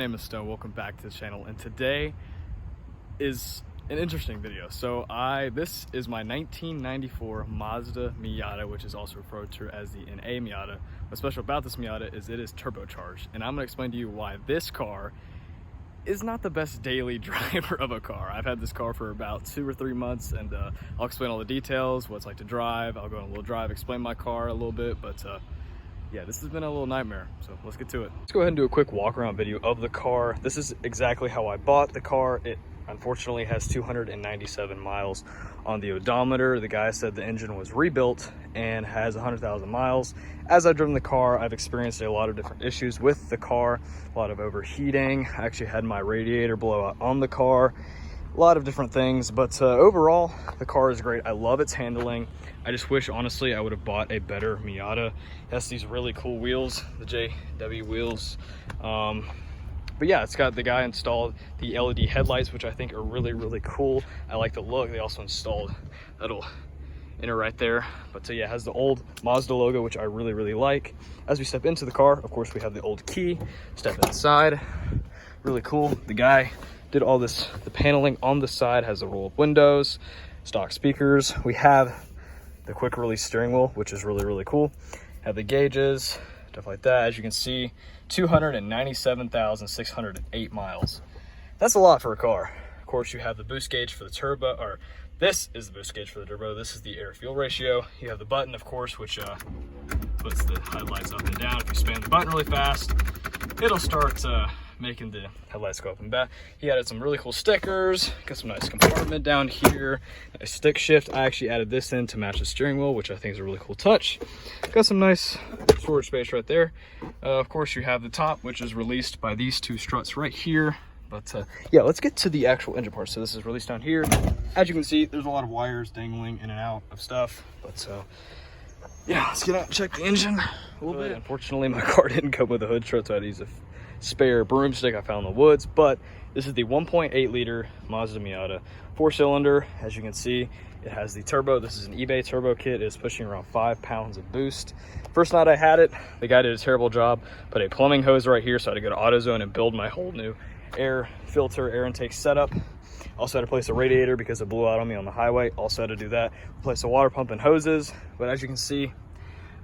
name is Stone. Welcome back to the channel, and today is an interesting video. So this is my 1994 Mazda Miata, which is also referred to as the NA Miata. What's special about this Miata is it is turbocharged, and I'm going to explain to you why this car is not the best daily driver of a car. I've had this car for about 2 or 3 months, and I'll explain all the details, what it's like to drive. I'll go on a little drive, explain my car a little bit, but yeah, this has been a little nightmare, so let's get to it. Let's go ahead and do a quick walk around video of the car. This is exactly how I bought the car. It unfortunately has 297 miles on the odometer. The guy said the engine was rebuilt and has 100,000 miles. As I've driven the car, I've experienced a lot of different issues with the car, a lot of overheating. I actually had my radiator blow out on the car, a lot of different things, but overall, the car is great. I love its handling. I just wish, honestly, I would have bought a better Miata. It has these really cool wheels, the JW wheels. But yeah, it's got the guy installed the LED headlights, which I think are really, really cool. I like the look. They also installed that little inner right there. But yeah, it has the old Mazda logo, which I really, really like. As we step into the car, of course, we have the old key. Step inside, really cool. The guy did all this, the paneling on the side has the roll-up windows, stock speakers. We have the quick release steering wheel, which is really, really cool. Have the gauges, stuff like that. As you can see, 297,608 miles. That's a lot for a car. Of course, you have the boost gauge for the turbo, or this is the boost gauge for the turbo. This is the air fuel ratio. You have the button, of course, which puts the headlights up and down. If you spin the button really fast, it'll start making the headlights go up and back. He added some really cool stickers, got some nice compartment down here, a stick shift. I actually added this in to match the steering wheel, which I think is a really cool touch. Got some nice storage space right there. Of course, you have the top, which is released by these two struts right here. But yeah, let's get to the actual engine part. So this is released down here. As you can see, there's a lot of wires dangling in and out of stuff. But yeah, let's get out and check the engine a little bit. Unfortunately, my car didn't come with a hood strut, so I had to use a spare broomstick I found in the woods. But this is the 1.8 liter Mazda Miata, 4-cylinder. As you can see, it has the turbo. This is an eBay turbo kit. It's pushing around 5 pounds of boost. First night I had it, the guy did a terrible job. Put a plumbing hose right here, so I had to go to AutoZone and build my whole new air filter, air intake setup. Also had to place a radiator because it blew out on me on the highway. Also had to do that. Replace a water pump and hoses. But as you can see,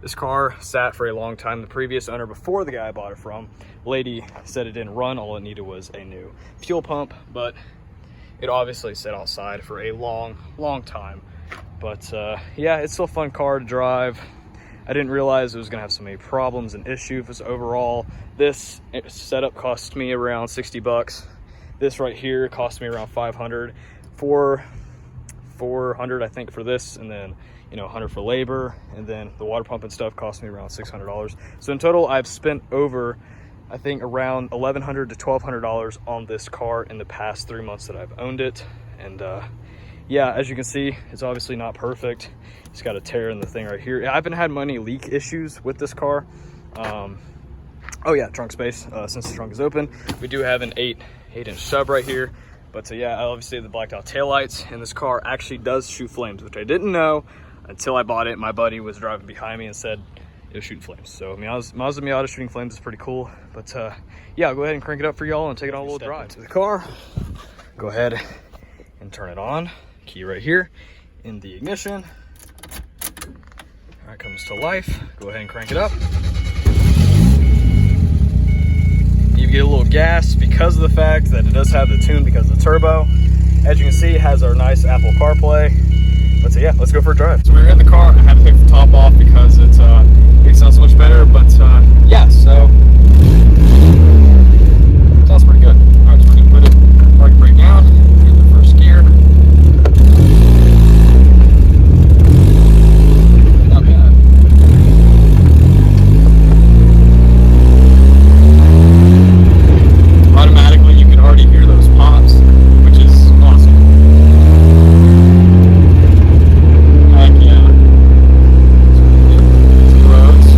this car sat for a long time. The previous owner, before the guy I bought it from, lady said it didn't run. All it needed was a new fuel pump, but it obviously sat outside for a long time. But yeah, it's still a fun car to drive. I didn't realize it was gonna have so many problems and issues overall. This setup cost me around 60 bucks. This right here cost me around 500. 400 I think for this, and then 100 for labor, and then the water pump and stuff cost me around $600. So in total, I've spent over, I think, around $1,100 to $1,200 on this car in the past 3 months that I've owned it. And yeah, as you can see, it's obviously not perfect. It's got a tear in the thing right here. I haven't had many leak issues with this car. Oh yeah, trunk space, since the trunk is open. We do have an 8-inch sub right here. But yeah, obviously the blacked out taillights, and this car actually does shoot flames, which I didn't know until I bought it. My buddy was driving behind me and said it was shooting flames. So Mazda Miata shooting flames is pretty cool. But yeah, I'll go ahead and crank it up for y'all and take it on a little drive to the car. Go ahead and turn it on. Key right here in the ignition. All right, comes to life. Go ahead and crank it up. You get a little gas because of the fact that it does have the tune because of the turbo. As you can see, it has our nice Apple CarPlay. But yeah, let's go for a drive. So we were in the car. I had to take the top off because it sounds so much better. But yeah, so sounds pretty good. All right, so we're gonna put it park brake down, get the first gear. Not bad. Automatically, you can already hear those pops, which is awesome. Heck yeah. Roads.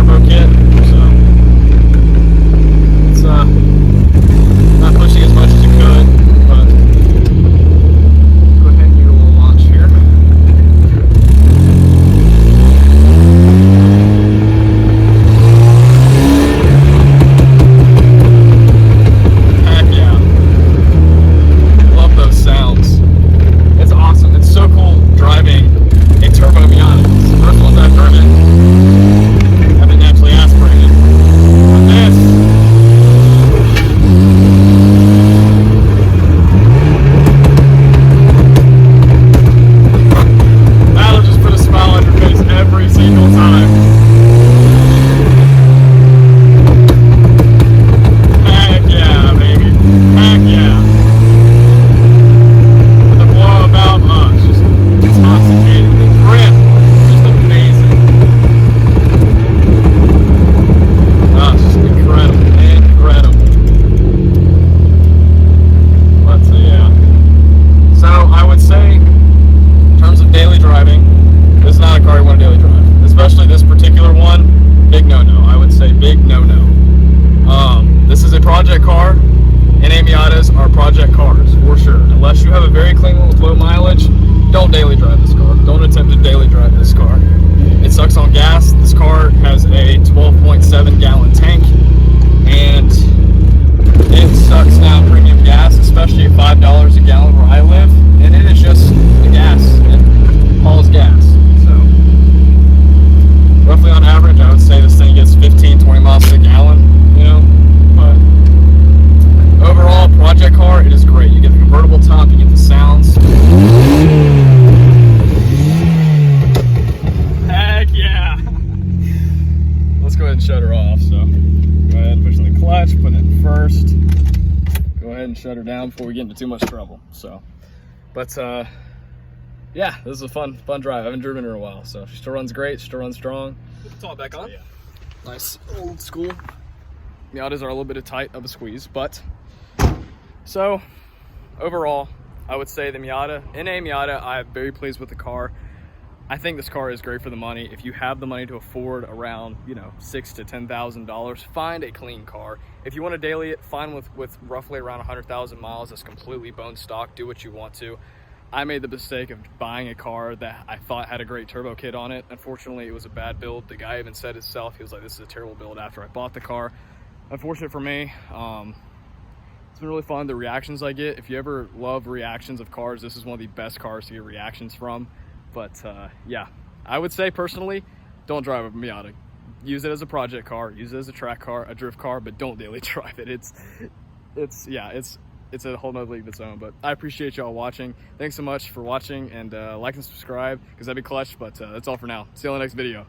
turbo kit, so it's not pushing as much as it could, but go ahead and do a little launch here. Heck yeah. Love those sounds. It's awesome. It's so cool driving a turbo Miata. It's the first ones I've driven have been naturally aspirated. But this, that'll just put a smile on your face every single time. Heck yeah, baby. Heck yeah. The blow about it's just intoxicating. The grip, just amazing. Oh, it's just incredible. Incredible. But yeah. So I would say, in terms of daily driving, this is not a car you want to daily drive. Especially this particular one, big no-no. I would say big no-no. This is a project car, and Miatas are project cars, for sure. Unless you have a very clean one with low mileage, don't daily drive this car. Don't attempt to daily drive this car. It sucks on gas. This car has a 12.7 gallon tank, and it sucks now premium gas, especially at $5 a gallon where I live, and it is just the gas. It hauls gas. So roughly on average, I would say this thing gets 15-20 miles a gallon, you know, but overall, project car, it is great. You get the convertible top, you get the sounds. Heck yeah! Let's go ahead and shut her off. So go ahead and push in the clutch, put it in first. Go ahead and shut her down before we get into too much trouble. So, but yeah, this is a fun drive. I haven't driven her in a while, so she still runs great. She still runs strong. Put the top back on. So, yeah. Nice old school. Miatas are a little bit tight of a squeeze, but so overall, I would say the Miata, I'm very pleased with the car. I think this car is great for the money. If you have the money to afford around, you know, $6,000 to $10,000, find a clean car. If you want to daily it, find with roughly around 100,000 miles. That's completely bone stock. Do what you want to. I made the mistake of buying a car that I thought had a great turbo kit on it. Unfortunately, it was a bad build. The guy even said himself, he was like, "This is a terrible build," after I bought the car. Unfortunate for me. It's been really fun, the reactions I get. If you ever love reactions of cars, this is one of the best cars to get reactions from. But yeah, I would say personally, don't drive a Miata. Use it as a project car, use it as a track car, a drift car, but don't daily drive it. It's a whole nother league of its own. But I appreciate y'all watching. Thanks so much for watching, and like and subscribe, because that'd be clutch. But that's all for now. See you on the next video.